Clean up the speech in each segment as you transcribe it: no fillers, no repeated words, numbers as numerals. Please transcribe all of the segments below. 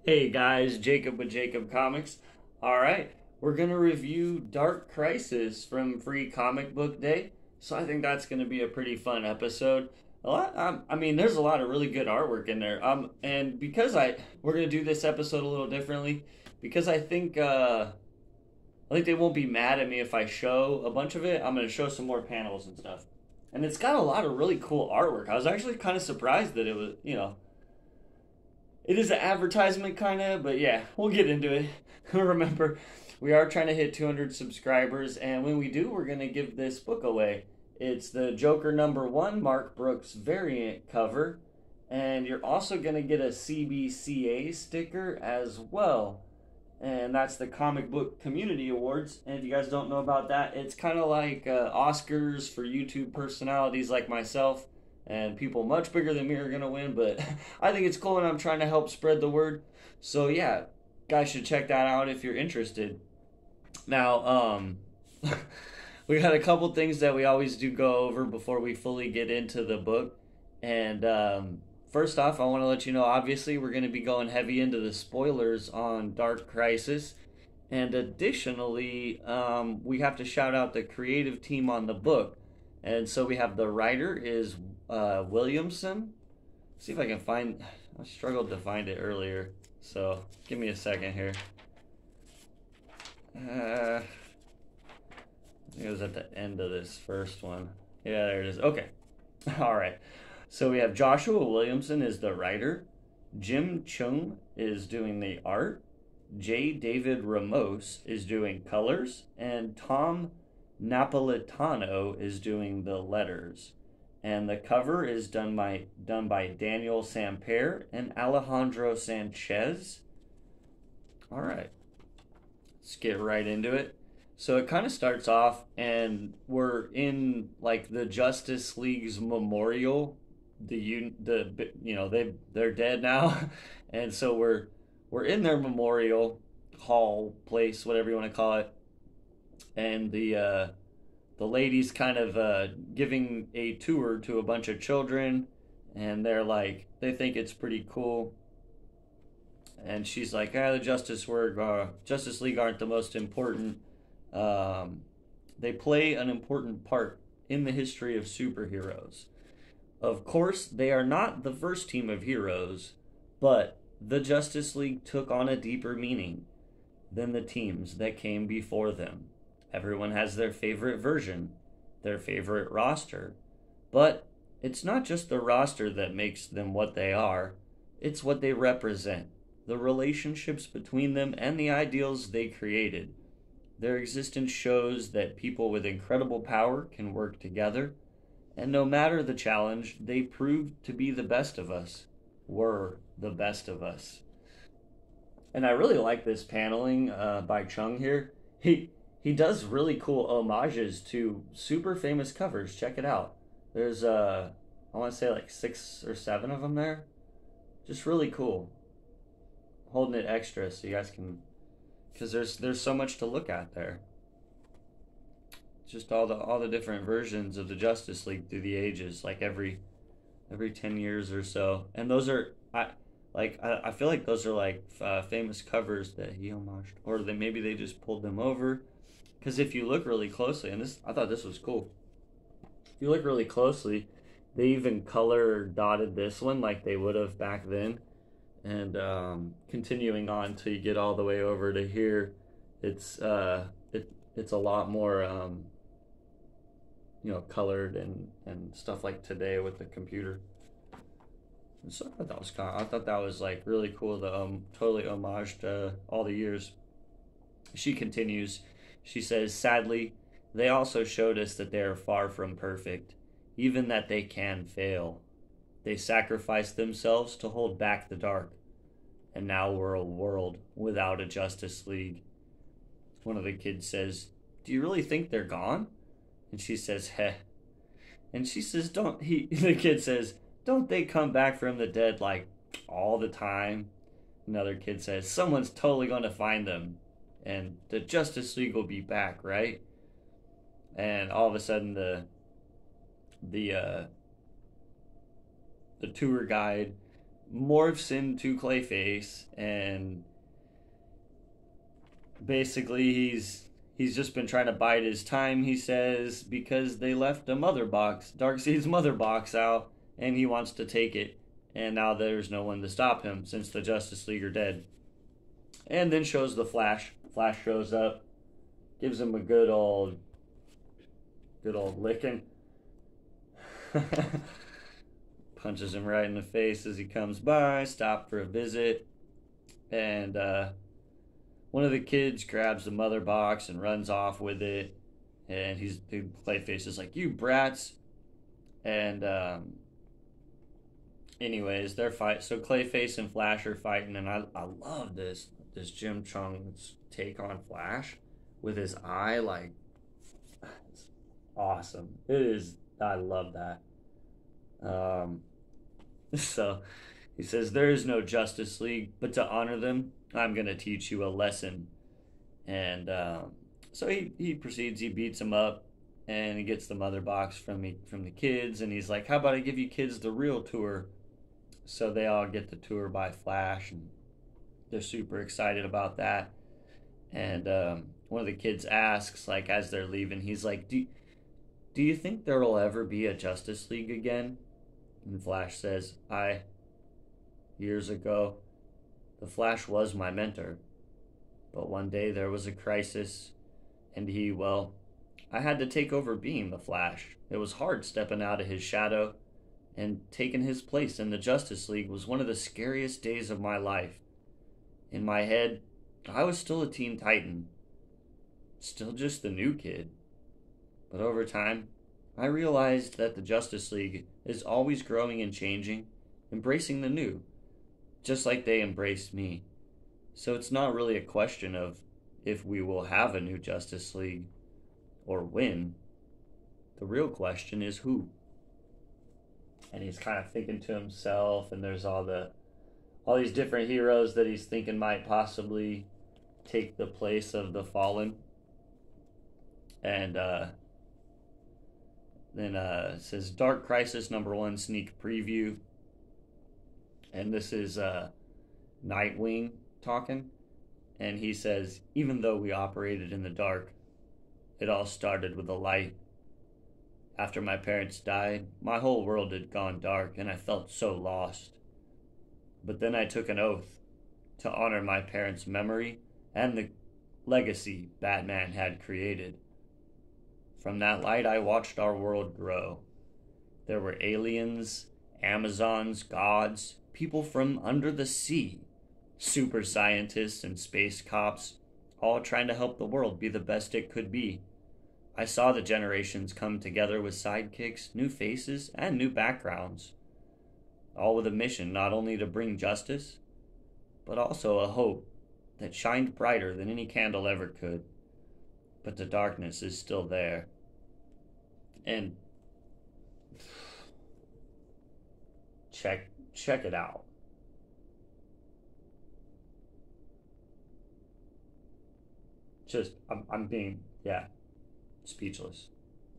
Hey guys, Jacob with Jacob Comics. All right, we're gonna review Dark Crisis from Free Comic Book Day. So I think that's gonna be a pretty fun episode. There's a lot of really good artwork in there. And because we're gonna do this episode a little differently, because I think they won't be mad at me if I show a bunch of it. I'm gonna show some more panels and stuff, and it's got a lot of really cool artwork. I was actually kind of surprised that it is an advertisement kind of, but yeah, we'll get into it. Remember, we are trying to hit 200 subscribers, and when we do, we're going to give this book away. It's the Joker #1 Mark Brooks variant cover, and you're also going to get a cbcs sticker as well. And that's the Comic Book Community Awards. And if you guys don't know about that, it's kind of like Oscars for YouTube personalities like myself, and people much bigger than me are gonna win. But I think it's cool, and I'm trying to help spread the word. So yeah, guys should check that out if you're interested. Now, we got a couple things that we always do go over before we fully get into the book. And first off, I want to let you know, obviously, we're going to be going heavy into the spoilers on Dark Crisis. And additionally, we have to shout out the creative team on the book. And so we have the writer is Williamson. See if I can find. I struggled to find it earlier, so give me a second here. I think it was at the end of this first one. Yeah, there it is. Okay. All right. So we have Joshua Williamson is the writer. Jim Chung is doing the art. J. David Ramos is doing colors. And Tom Napolitano is doing the letters. And the cover is done by Daniel Samper and Alejandro Sanchez. All right. Let's get right into it. So it kind of starts off, and we're in like the Justice League's memorial. They're dead now, and so we're in their memorial hall place, whatever you want to call it, and the lady's kind of giving a tour to a bunch of children, and they think it's pretty cool, and she's like, the Justice League aren't the most important. They play an important part in the history of superheroes. Of course, they are not the first team of heroes, but the Justice League took on a deeper meaning than the teams that came before them. Everyone has their favorite version, their favorite roster, but it's not just the roster that makes them what they are, it's what they represent, the relationships between them, and the ideals they created. Their existence shows that people with incredible power can work together, and no matter the challenge, they proved to be the best of us, were the best of us. And I really like this paneling by Chung here. He does really cool homages to super famous covers. Check it out. There's I want to say like 6 or 7 of them there. Just really cool. Holding it extra so you guys can, because there's so much to look at there. Just all the different versions of the Justice League through the ages, like every 10 years or so. And those are I feel like those are like famous covers that he homaged, or that maybe they just pulled them over. Because if you look really closely, and I thought this was cool. If you look really closely, they even color dotted this one like they would have back then. And continuing on till you get all the way over to here, it's it's a lot more colored and stuff like today with the computer. So I thought that was like really cool. The totally homage to all the years. She continues. She says, sadly, they also showed us that they are far from perfect, even that they can fail. They sacrificed themselves to hold back the dark, and now we're a world without a Justice League. One of the kids says, do you really think they're gone? And she says, heh. And she says, the kid says, don't they come back from the dead like all the time? Another kid says, someone's totally going to find them, and the Justice League will be back, right? And all of a sudden the tour guide morphs into Clayface, and basically he's just been trying to bide his time, he says, because they left a mother box, Darkseid's mother box, out, and he wants to take it. And now there's no one to stop him since the Justice League are dead. And then shows the Flash. Flash shows up, gives him a good old licking. Punches him right in the face as he comes by, stopped for a visit. And one of the kids grabs the mother box and runs off with it. And the Clayface is like, "You brats." And anyways, they're fight. So Clayface and Flash are fighting, and I love this Jim Chung's take on Flash with his eye. Like, it's awesome. It is. I love that. Um, so he says, "There is no Justice League, but to honor them, I'm gonna teach you a lesson." And so he proceeds. He beats him up, and he gets the mother box from the kids, and he's like, "How about I give you kids the real tour?" So they all get the tour by Flash, and they're super excited about that. And one of the kids asks, like, as they're leaving, he's like, "Do you think there will ever be a Justice League again?" And Flash says, "Years ago, the Flash was my mentor. But one day there was a crisis, and I had to take over being the Flash. It was hard stepping out of his shadow, and taking his place in the Justice League was one of the scariest days of my life. In my head, I was still a Teen Titan, still just the new kid. But over time, I realized that the Justice League is always growing and changing, embracing the new, just like they embraced me. So it's not really a question of if we will have a new Justice League or when. The real question is who." And he's kind of thinking to himself, and there's all these different heroes that he's thinking might possibly take the place of the Fallen. And then it says Dark Crisis #1 sneak preview, and this is Nightwing talking, and he says, "Even though we operated in the dark, it all started with a light. After my parents died, my whole world had gone dark, and I felt so lost. But then I took an oath to honor my parents' memory and the legacy Batman had created. From that light, I watched our world grow. There were aliens, Amazons, gods, people from under the sea, super scientists and space cops, all trying to help the world be the best it could be. I saw the generations come together with sidekicks, new faces, and new backgrounds, all with a mission not only to bring justice, but also a hope that shined brighter than any candle ever could. But the darkness is still there." And check it out. Just I'm being, yeah, speechless.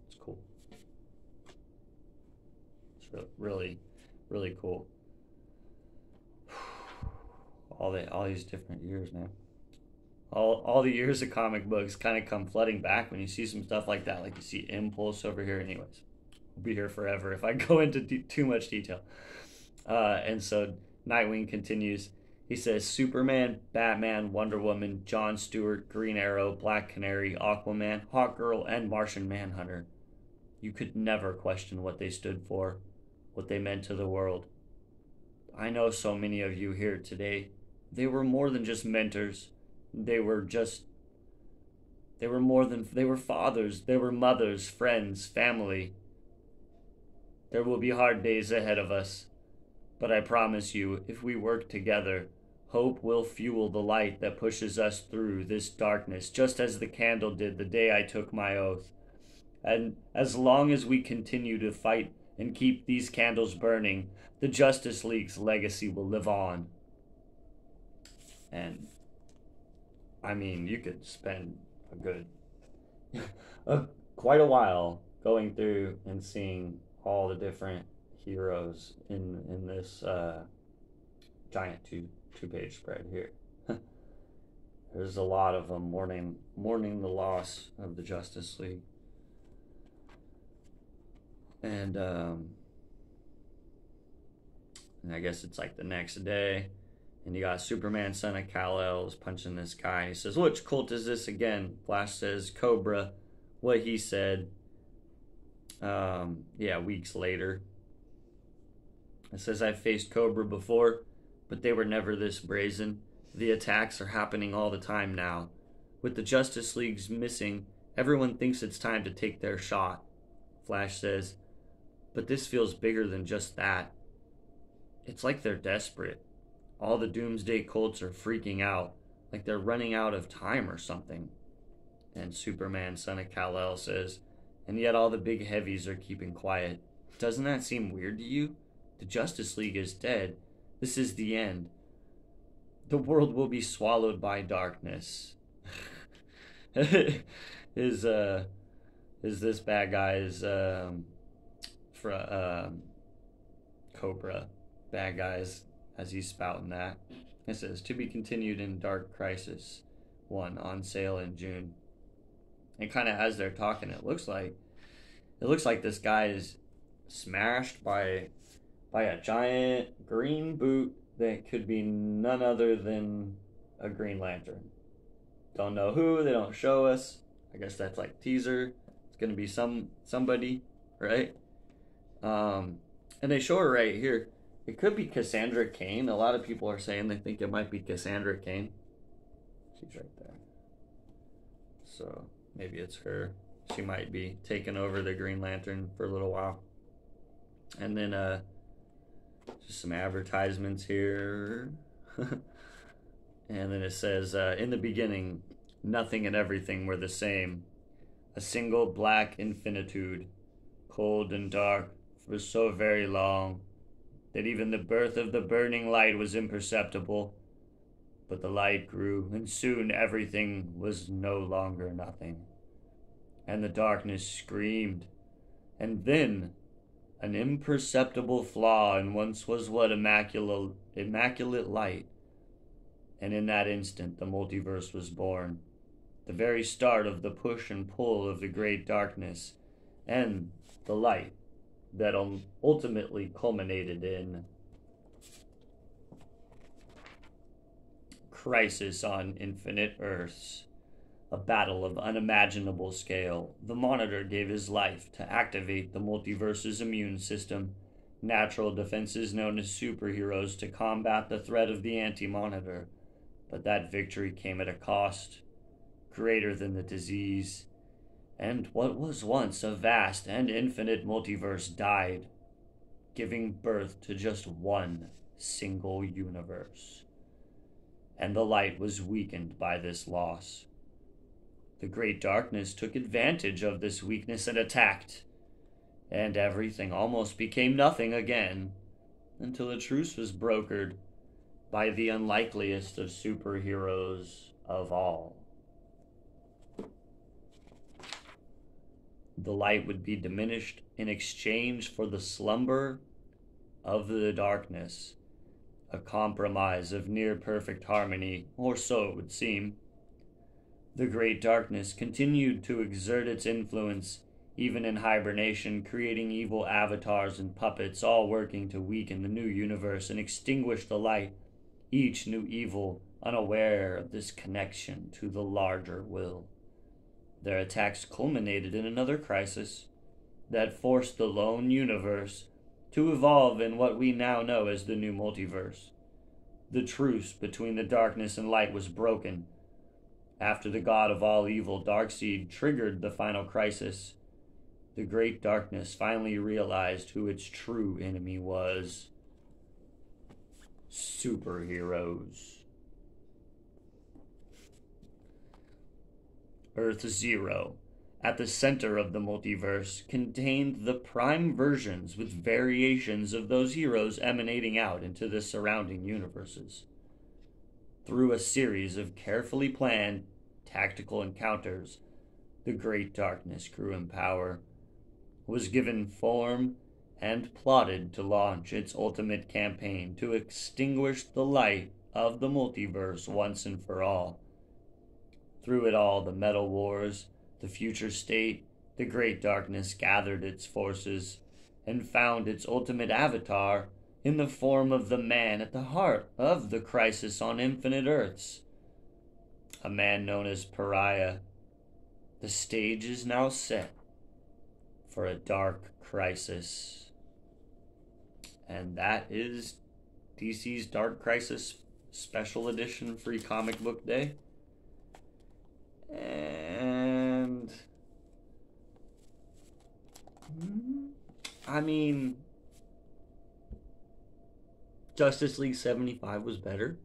It's cool. It's really really cool. All these different years, man. All the years of comic books kind of come flooding back when you see some stuff like that. Like you see Impulse over here. Anyways, we'll be here forever if I go into too much detail. And so Nightwing continues. He says Superman, Batman, Wonder Woman, John Stewart, Green Arrow, Black Canary, Aquaman, Hawkgirl, and Martian Manhunter. You could never question what they stood for, what they meant to the world. I know so many of you here today. They were more than just mentors. They were they were fathers, they were mothers, friends, family. There will be hard days ahead of us, but I promise you, if we work together, hope will fuel the light that pushes us through this darkness, just as the candle did the day I took my oath. And as long as we continue to fight and keep these candles burning, the Justice League's legacy will live on. And I mean, you could spend a good, quite a while going through and seeing all the different heroes in this giant two-page spread here. There's a lot of them mourning the loss of the Justice League. And I guess it's like the next day, and you got Superman, son of Kal-El, is punching this guy. He says, "Which cult is this again?" Flash says, "Cobra." What he said, weeks later. It says, "I've faced Cobra before, but they were never this brazen. The attacks are happening all the time now. With the Justice Leagues missing, everyone thinks it's time to take their shot." Flash says, "But this feels bigger than just that. It's like they're desperate. All the Doomsday cults are freaking out, like they're running out of time or something." And Superman, son of Kal-El, says, "And yet all the big heavies are keeping quiet. Doesn't that seem weird to you? The Justice League is dead. This is the end. The world will be swallowed by darkness." Is this bad guy's Cobra bad guys as he's spouting that. It says, "To be continued in Dark Crisis 1, on sale in June." And kind of as they're talking, it looks like this guy is smashed by a giant green boot that could be none other than a Green Lantern. Don't know who, they don't show us. I guess that's like teaser. It's gonna be somebody, right? And they show her right here. It could be Cassandra Cain. A lot of people are saying they think it might be Cassandra Cain. She's right there. So maybe it's her. She might be taking over the Green Lantern for a little while. And then just some advertisements here. And then it says, "In the beginning, nothing and everything were the same. A single black infinitude, cold and dark for so very long that even the birth of the burning light was imperceptible. But the light grew, and soon everything was no longer nothing. And the darkness screamed. And then an imperceptible flaw in once was what immaculate light. And in that instant the multiverse was born. The very start of the push and pull of the great darkness, and the light that ultimately culminated in Crisis on Infinite Earths, a battle of unimaginable scale. The Monitor gave his life to activate the multiverse's immune system, natural defenses known as superheroes to combat the threat of the Anti-Monitor. But that victory came at a cost, greater than the disease. And what was once a vast and infinite multiverse died, giving birth to just one single universe. And the light was weakened by this loss. The great darkness took advantage of this weakness and attacked, and everything almost became nothing again, until a truce was brokered by the unlikeliest of superheroes of all. The light would be diminished in exchange for the slumber of the darkness, a compromise of near-perfect harmony, or so it would seem. The great darkness continued to exert its influence, even in hibernation, creating evil avatars and puppets, all working to weaken the new universe and extinguish the light, each new evil unaware of this connection to the larger will. Their attacks culminated in another crisis that forced the lone universe to evolve in what we now know as the new multiverse. The truce between the darkness and light was broken. After the god of all evil, Darkseid, triggered the final crisis, the great darkness finally realized who its true enemy was: superheroes. Earth Zero, at the center of the multiverse, contained the prime versions with variations of those heroes emanating out into the surrounding universes. Through a series of carefully planned tactical encounters, the great darkness grew in power, was given form, and plotted to launch its ultimate campaign to extinguish the light of the multiverse once and for all. Through it all, the Metal Wars, the Future State, the Great Darkness gathered its forces and found its ultimate avatar in the form of the man at the heart of the crisis on Infinite Earths, a man known as Pariah. The stage is now set for a dark crisis. And that is DC's Dark Crisis Special Edition Free Comic Book Day. And I mean, Justice League 75 was better.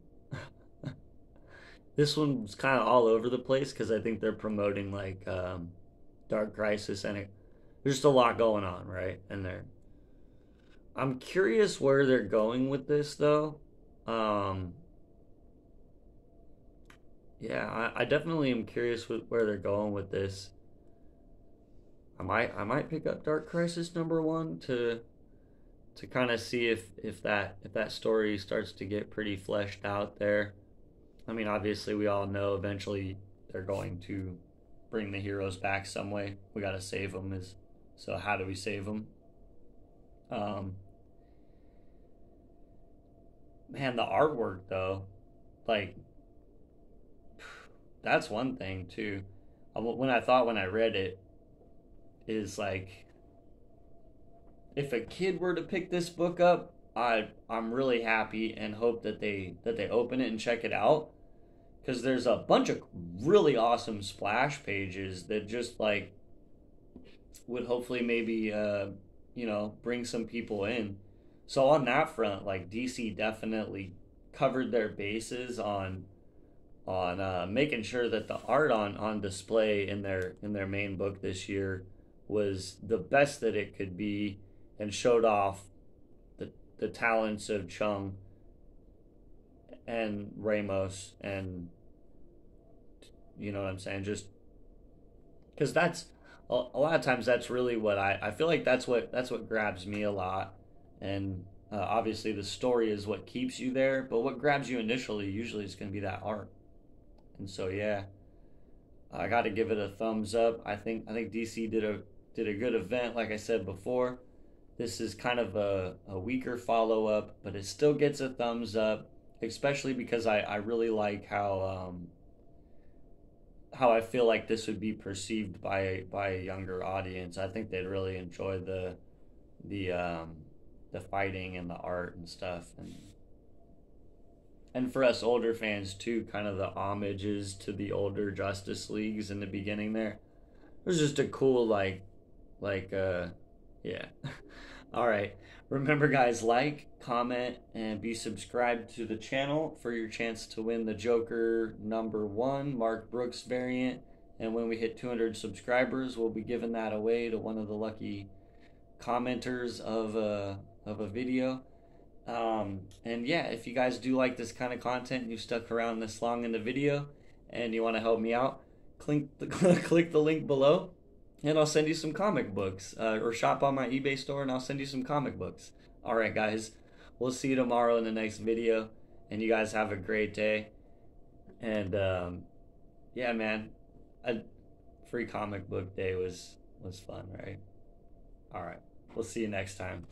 This one was kind of all over the place because I think they're promoting like Dark Crisis, and there's just a lot going on, right? And I'm curious where they're going with this, though. Yeah, I definitely am curious with where they're going with this. I might pick up Dark Crisis #1 to kind of see if that story starts to get pretty fleshed out there. I mean, obviously, we all know eventually they're going to bring the heroes back some way. We got to save them. So how do we save them? Um, Man, the artwork though, like that's one thing too. When I read it, is like if a kid were to pick this book up, I'm really happy and hope that they open it and check it out because there's a bunch of really awesome splash pages that just like would hopefully maybe bring some people in. So on that front, like DC definitely covered their bases on making sure that the art on display in their main book this year was the best that it could be and showed off the talents of Chung and Ramos, and you know what I'm saying, just because that's a lot of times that's really what I feel like that's what grabs me a lot. And obviously the story is what keeps you there, but what grabs you initially usually is going to be that art. And so yeah, I got to give it a thumbs up. I think DC did a good event. Like I said before, this is kind of a weaker follow up, but it still gets a thumbs up, especially because I really like how I feel like this would be perceived by a younger audience. I think they'd really enjoy the the fighting and the art and stuff, and for us older fans too, kind of the homages to the older Justice Leagues in the beginning there. It was just a cool like yeah. All right. Remember guys, like, comment, and be subscribed to the channel for your chance to win the Joker #1 Mark Brooks variant. And when we hit 200 subscribers, we'll be giving that away to one of the lucky commenters of a video. And yeah, if you guys do like this kind of content and you stuck around this long in the video and you want to help me out, click the link below and I'll send you some comic books, or shop on my eBay store and I'll send you some comic books. All right, guys, we'll see you tomorrow in the next video, and you guys have a great day. And yeah, man, a free comic book day was fun, right? All right, we'll see you next time.